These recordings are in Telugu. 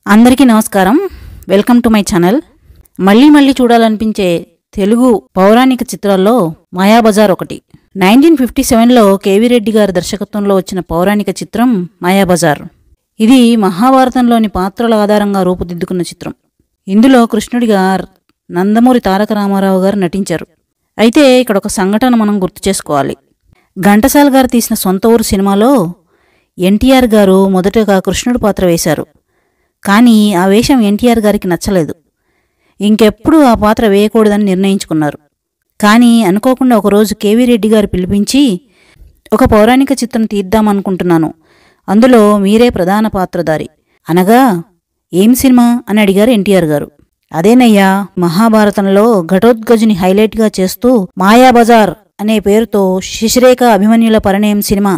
అందరికీ నమస్కారం. Welcome to my channel. మళ్ళీ చూడాలనిపించే తెలుగు పౌరాణిక చిత్రాల్లో మాయాబజార్ ఒకటి. 1957లో కేవీ రెడ్డి గారి దర్శకత్వంలో వచ్చిన పౌరాణిక చిత్రం మాయాబజార్. ఇది మహాభారతంలోని పాత్రల ఆధారంగా రూపుదిద్దుకున్న చిత్రం. ఇందులో కృష్ణుడిగా నందమూరి తారక రామారావు గారు నటించారు. అయితే ఇక్కడ ఒక సంఘటన మనం గుర్తు చేసుకోవాలి. ఘంటసాల గారు తీసిన సొంత ఊరు సినిమాలో ఎన్టీఆర్ గారు మొదటగా కృష్ణుడి పాత్ర వేశారు. కానీ ఆ వేషం ఎన్టీఆర్ గారికి నచ్చలేదు. ఇంకెప్పుడు ఆ పాత్ర వేయకూడదని నిర్ణయించుకున్నారు. కానీ అనుకోకుండా ఒకరోజు కేవీ రెడ్డి గారు పిలిపించి, ఒక పౌరాణిక చిత్రం తీద్దామనుకుంటున్నాను, అందులో మీరే ప్రధాన పాత్రధారి అనగా, ఏం సినిమా అని అడిగారు ఎన్టీఆర్ గారు. అదేనయ్యా, మహాభారతంలో ఘటోత్కచుని హైలైట్గా చేస్తూ మాయాబజార్ అనే పేరుతో శశిరేఖ అభిమన్యుల పరిణయం సినిమా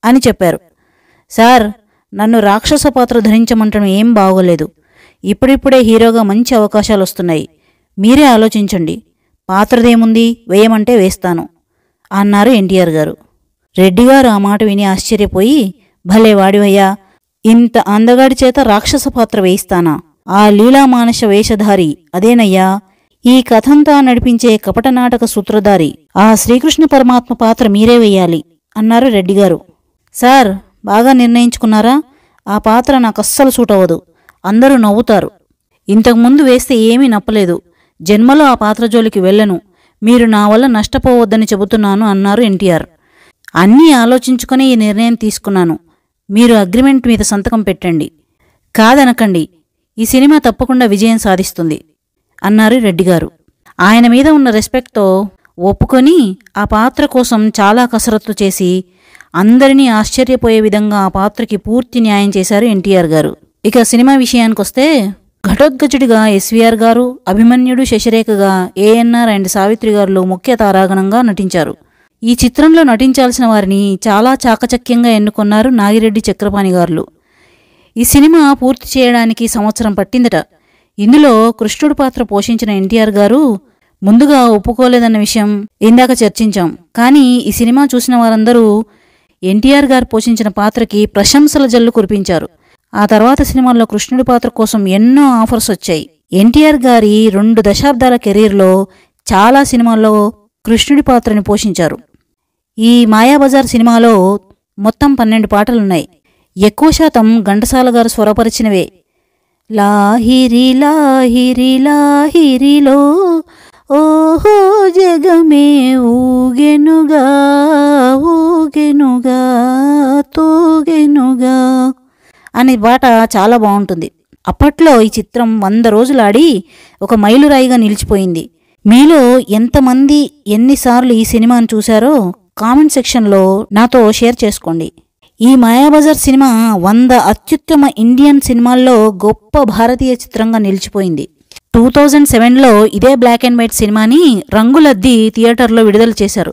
అని చెప్పారు. సార్, నన్ను రాక్షస పాత్ర ధరించమంటడం ఏం బాగోలేదు. ఇప్పుడిప్పుడే హీరోగా మంచి అవకాశాలు వస్తున్నాయి. మీరే ఆలోచించండి. పాత్రదేముంది, వేయమంటే వేస్తాను అన్నారు ఎన్టీఆర్ గారు. రెడ్డి గారు ఆ మాట విని ఆశ్చర్యపోయి, భలే వాడివయ్యా, ఇంత అందగాడి చేత రాక్షస పాత్ర వేయిస్తానా? ఆ లీలామానస వేషధారి అదేనయ్యా, ఈ కథంతా నడిపించే కపటనాటక సూత్రధారి ఆ శ్రీకృష్ణ పరమాత్మ పాత్ర మీరే వేయాలి అన్నారు రెడ్డిగారు. సార్, బాగా నిర్ణయించుకున్నారా? ఆ పాత్ర నాకు అస్సలు సూట్ అవ్వదు. అందరూ నవ్వుతారు. ఇంతకుముందు వేస్తే ఏమీ నప్పలేదు. జన్మలో ఆ పాత్ర జోలికి వెళ్ళను. మీరు నా వల్ల నష్టపోవద్దని చెబుతున్నాను అన్నారు ఎన్టీఆర్. అన్నీ ఆలోచించుకుని ఈ నిర్ణయం తీసుకున్నాను. మీరు అగ్రిమెంట్ మీద సంతకం పెట్టండి. కాదనకండి, ఈ సినిమా తప్పకుండా విజయం సాధిస్తుంది అన్నారు రెడ్డిగారు. ఆయన మీద ఉన్న రెస్పెక్ట్తో ఒప్పుకొని ఆ పాత్ర కోసం చాలా కసరత్తు చేసి అందరినీ ఆశ్చర్యపోయే విధంగా ఆ పాత్రకి పూర్తి న్యాయం చేశారు ఎన్టీఆర్ గారు. ఇక సినిమా విషయానికొస్తే, ఘటోత్కచుడిగా ఎస్వీఆర్ గారు, అభిమన్యుడు శశిరేఖగా ఏఎన్ఆర్ అండ్ సావిత్రి గారు ముఖ్య తారాగణంగా నటించారు. ఈ చిత్రంలో నటించాల్సిన వారిని చాలా చాకచక్యంగా ఎన్నుకున్నారు నాగిరెడ్డి చక్రపాణి గారు. ఈ సినిమా పూర్తి చేయడానికి సంవత్సరం పట్టిందట. ఇందులో కృష్ణుడి పాత్ర పోషించిన ఎన్టీఆర్ గారు ముందుగా ఒప్పుకోలేదన్న విషయం ఇందాక చర్చించాం. కానీ ఈ సినిమా చూసిన వారందరూ ఎన్టీఆర్ గారు పోషించిన పాత్రకి ప్రశంసల జల్లు కురిపించారు. ఆ తర్వాత సినిమాల్లో కృష్ణుడి పాత్ర కోసం ఎన్నో ఆఫర్స్ వచ్చాయి. ఎన్టీఆర్ గారి 2 దశాబ్దాల కెరీర్లో చాలా సినిమాల్లో కృష్ణుడి పాత్రని పోషించారు. ఈ మాయాబజార్ సినిమాలో మొత్తం 12 పాటలున్నాయి. ఎక్కువ శాతం ఘంటసాల గారు స్వరపరిచినవే. లాహిరి లాహిరి లాహిరిలో ఓహో జగమే ఊగెనుగా ఊగెనుగా తూగెనుగా అనే పాట చాలా బాగుంటుంది. అప్పట్లో ఈ చిత్రం 100 రోజులు ఆడి ఒక మైలురాయిగా నిలిచిపోయింది. మీలో ఎంతమంది ఎన్నిసార్లు ఈ సినిమాను చూశారో కామెంట్ సెక్షన్లో నాతో షేర్ చేసుకోండి. ఈ మాయాబజార్ సినిమా 100 అత్యుత్తమ ఇండియన్ సినిమాల్లో గొప్ప భారతీయ చిత్రంగా నిలిచిపోయింది. 2007లో ఇదే బ్లాక్ అండ్ వైట్ సినిమాని రంగులద్ది థియేటర్లో విడుదల చేశారు.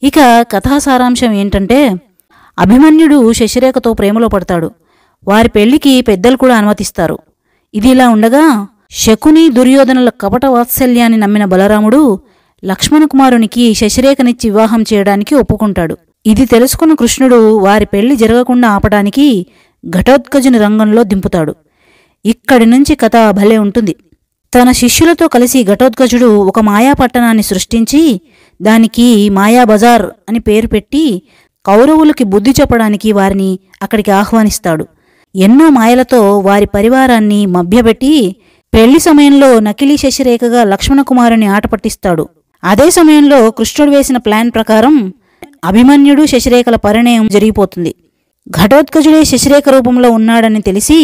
ఇక కథా సారాంశం ఏంటంటే, అభిమన్యుడు శశిరేఖతో ప్రేమలో పడతాడు. వారి పెళ్లికి పెద్దలు కూడా అనుమతిస్తారు. ఇది ఇలా ఉండగా, శకుని దుర్యోధనుల కపట వాత్సల్యాన్ని నమ్మిన బలరాముడు లక్ష్మణ కుమారునికి శశిరేఖనిచ్చి వివాహం చేయడానికి ఒప్పుకుంటాడు. ఇది తెలుసుకున్న కృష్ణుడు వారి పెళ్లి జరగకుండా ఆపడానికి ఘటోత్కచుని రంగంలో దింపుతాడు. ఇక్కడి నుంచి కథ భలే ఉంటుంది. తన శిష్యులతో కలిసి ఘటోత్కచుడు ఒక మాయాపట్టణాన్ని సృష్టించి దానికి మాయాబజార్ అని పేరు పెట్టి కౌరవులకి బుద్ధి చెప్పడానికి వారిని అక్కడికి ఆహ్వానిస్తాడు. ఎన్నో మాయలతో వారి పరివారాన్ని మభ్యపెట్టి పెళ్లి సమయంలో నకిలీ శశిరేఖగా లక్ష్మణ కుమారుని ఆట పట్టిస్తాడు. అదే సమయంలో కృష్ణుడు వేసిన ప్లాన్ ప్రకారం అభిమన్యుడు శశిరేఖల పరిణయం జరిగిపోతుంది. ఘటోత్కచుడే శశిరేఖ రూపంలో ఉన్నాడని తెలిసి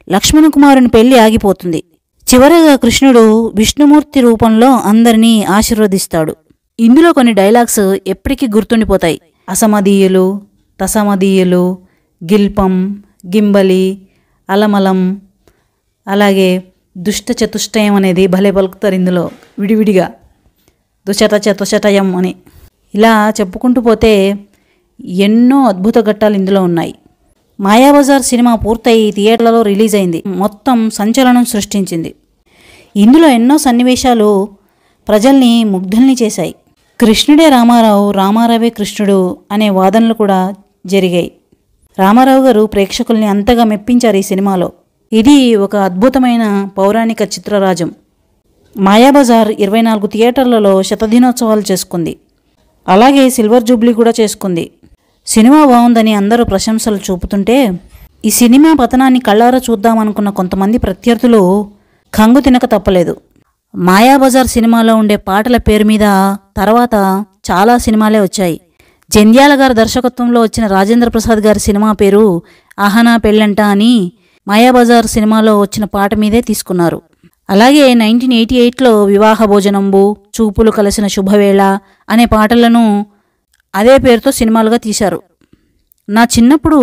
లక్ష్మణ కుమారుని పెళ్లి ఆగిపోతుంది. చివరగా కృష్ణుడు విష్ణుమూర్తి రూపంలో అందరినీ ఆశీర్వదిస్తాడు. ఇందులో కొన్ని డైలాగ్స్ ఎప్పటికీ గుర్తుండిపోతాయి. అసమదీయులు, తసమదీయులు, గిల్పం, గింబలి, అలమలం, అలాగే దుష్ట చతుష్టయం అనేది భలే పలుకుతారు ఇందులో విడివిడిగా. దుశత చతుశతయం అని ఇలా చెప్పుకుంటూ పోతే ఎన్నో అద్భుత ఘట్టాలు ఇందులో ఉన్నాయి. మాయాబజార్ సినిమా పూర్తయి థియేటర్లలో రిలీజ్ అయింది. మొత్తం సంచలనం సృష్టించింది. ఇందులో ఎన్నో సన్నివేశాలు ప్రజల్ని ముగ్ధుల్ని చేశాయి. కృష్ణుడే రామారావు, రామారావే కృష్ణుడు అనే వాదనలు కూడా జరిగాయి. రామారావు గారు ప్రేక్షకుల్ని అంతగా మెప్పించారు ఈ సినిమాలో. ఇది ఒక అద్భుతమైన పౌరాణిక చిత్రరాజం. మాయాబజార్ 24 థియేటర్లలో శతదినోత్సవాలు చేసుకుంది. అలాగే సిల్వర్ జూబ్లీ కూడా చేసుకుంది. సినిమా బాగుందని అందరూ ప్రశంసలు చూపుతుంటే ఈ సినిమా పతనాన్ని కళ్ళారా చూద్దామనుకున్న కొంతమంది ప్రత్యర్థులు కంగు తినక తప్పలేదు. మాయాబజార్ సినిమాలో ఉండే పాటల పేరు మీద తర్వాత చాలా సినిమాలే వచ్చాయి. జంధ్యాల గారి దర్శకత్వంలో వచ్చిన రాజేంద్ర ప్రసాద్ గారి సినిమా పేరు ఆహనా పెళ్ళంట అని మాయాబజార్ సినిమాలో వచ్చిన పాట మీదే తీసుకున్నారు. అలాగే 1988లో వివాహ భోజనంబు, చూపులు కలిసిన శుభవేళ అనే పాటలను అదే పేరుతో సినిమాలుగా తీశారు. నా చిన్నప్పుడు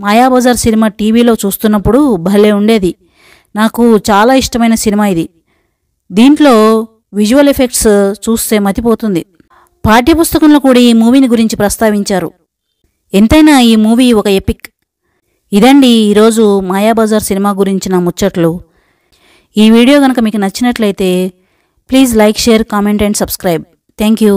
మాయాబజార్ సినిమా టీవీలో చూస్తున్నప్పుడు భలే ఉండేది. నాకు చాలా ఇష్టమైన సినిమా ఇది. దీంట్లో విజువల్ ఎఫెక్ట్స్ చూస్తే మతిపోతుంది. పాఠ్యపుస్తకంలో కూడా ఈ మూవీని గురించి ప్రస్తావించారు. ఎంతైనా ఈ మూవీ ఒక ఎపిక్. ఇదండి ఈరోజు మాయాబజార్ సినిమా గురించి నా ముచ్చట్లు. ఈ వీడియో కనుక మీకు నచ్చినట్లయితే please like, share, comment and subscribe. Thank you.